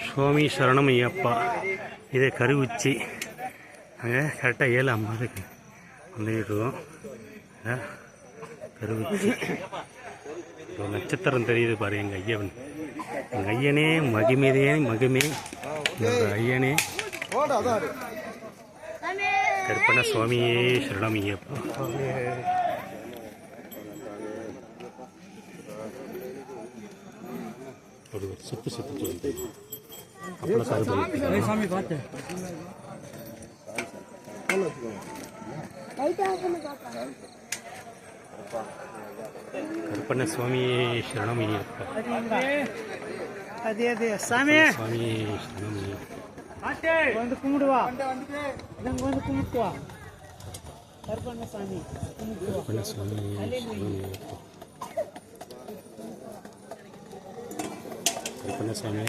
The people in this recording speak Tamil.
சுவாமி சரணம் ஐயப்பா. இதே கருவுச்சி. அங்கே கரெக்டாக 7:50க்கு வந்துக்கிட்டுருக்கோம். கருவுச்சி ஒரு நட்சத்திரம் தெரியுது பாரு. எங்கள் ஐயவன், எங்கள் ஐயனே மகிமையே மகிமே. எங்கள் ஐயனே கற்பன சுவாமியே சரணம் ஐயப்பா. ஒரு சுத்து சொல்லிட்டு அப்பள சாறு சாமி பார்த்து கற்பன சுவாமியே சரணம் ஐயப்பா. அதே சாமி சுவாமியே சரணம் ஐயப்பா. வந்து கும்பிடுவா, வந்து கும்பிட்டுவா. கற்பன சாமி கற்பன சுவாமியே சரணம் ஐயப்பா. கற்பன சாமி